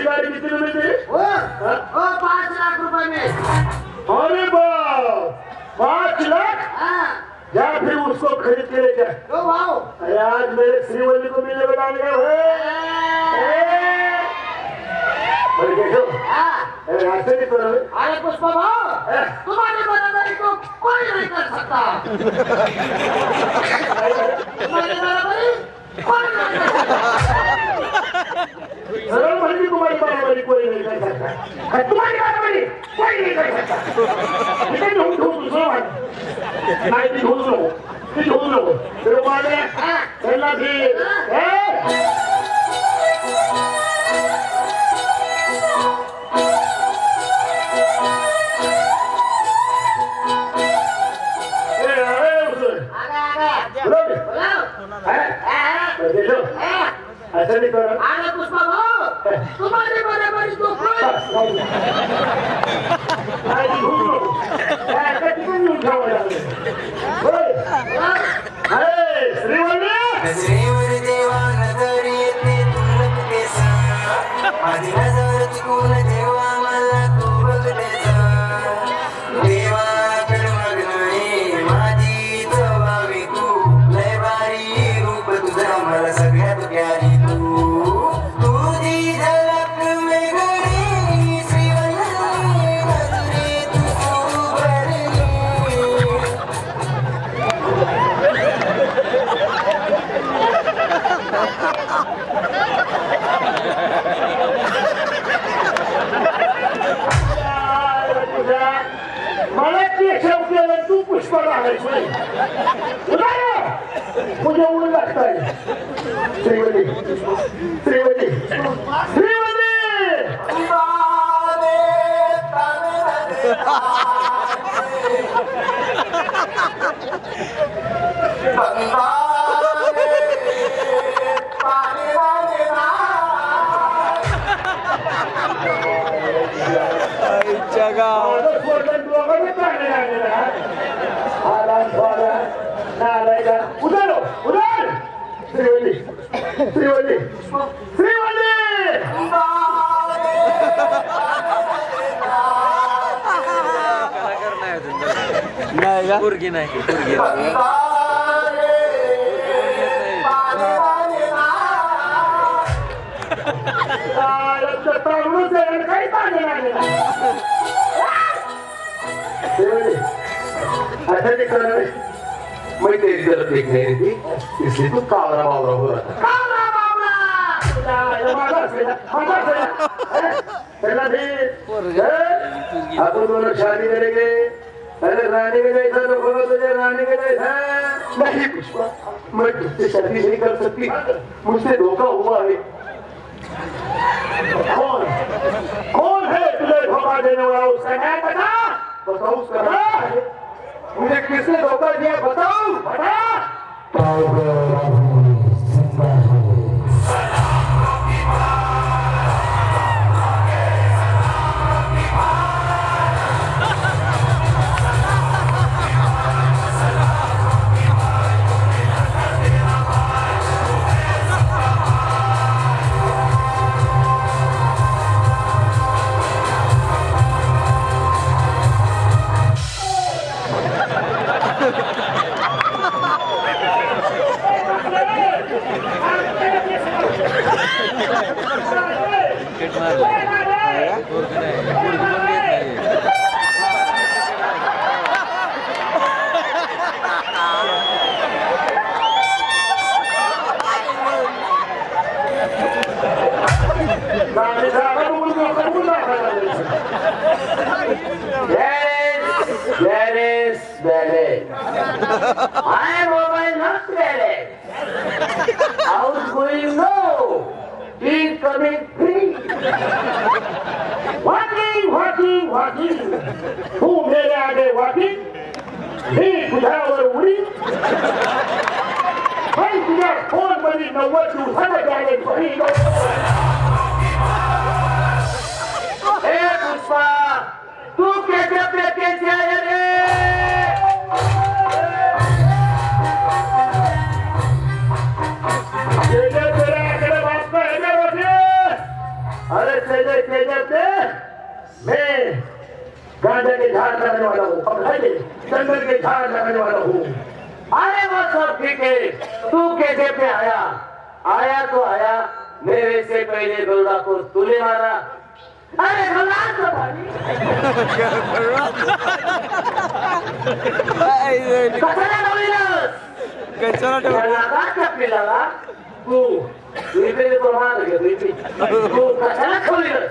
गाड़ी कितने में थी? 5 लाख रुपए में। अरे बाप 5 लाख? या फिर उसको खरीद के ले जाए। अरे आज मेरे श्रीवल्ली को मिलने बनाने का ऐसे नहीं करो। अरे पुष्पा भाव तुम्हारी बराबरी को कोई नहीं कर सकता। तुम्हारी बराबरी कोई नहीं कर सकता। तुम्हारी बराबरी कोई नहीं कर सकता। तुम्हारी बराबरी कोई नहीं कर सकता। नहीं ढूंढ लो फिर माने चलना भी ऐसा नहीं करो। अरे पुष्पा भाव तुम्हारी बराबरी को कोई श्रीवल्ली देवानगरी येते तुलक केसा माझी नजर चुकून देवा मला तू बघतेसा देवाकडे मागणे माझी जबाबी तू लय भारी रूप तुझं मला सगळ्यात प्यारी तुझी झलक वेगळी श्रीवल्ली नजरेत तू भरली मला ते शेव केलं तू पुष्प लागायचं मुझे उड़ लगता है। श्रीवल्ली श्रीवल्ली श्रीवल्ली उधर उधर श्रीवल्ली श्रीवल्ली श्रीवल्ली नाही का पोरगी नाही पोरगी ऐसा नहीं कर रहे। मैं तेरी तरफ देखने रही थी इसलिए तू कावरा बावरा हो रहा था। अपन दोनों शादी करेंगे। अरे रानी में जैसा लोग होगा तुझे रानी में जैसा नहीं पुष्पा मैं तुझसे शादी नहीं कर सकती मुझसे धोखा हुआ है। कौन कौन है तुझे धोखा देने वाला उसका नाम बता बताओ उसका नाम मुझे किसने धोखा दिया बताओ बता। I am mobile not valid. Outgoing no. Incoming free. Walking. तू मेरे आगे walking. मी तुझ्यावर उडी. पण तुझ्या फोन मध्ये 90 दिवसाला जायला हे पुष्पा के झाड़ लगाने वाला हूँ, समझाइए, जंगल के झाड़ लगाने वाला हूँ। अरे वो सब ठीक है, तू कैसे पे आया? आया तो आया, मेरे से पहले गरुड़ा को तूने मारा। अरे भगवान तो भाई कशाला लावलीस? का पिलाला तू इथे तो मार घे तू कशाला ठेवलीस?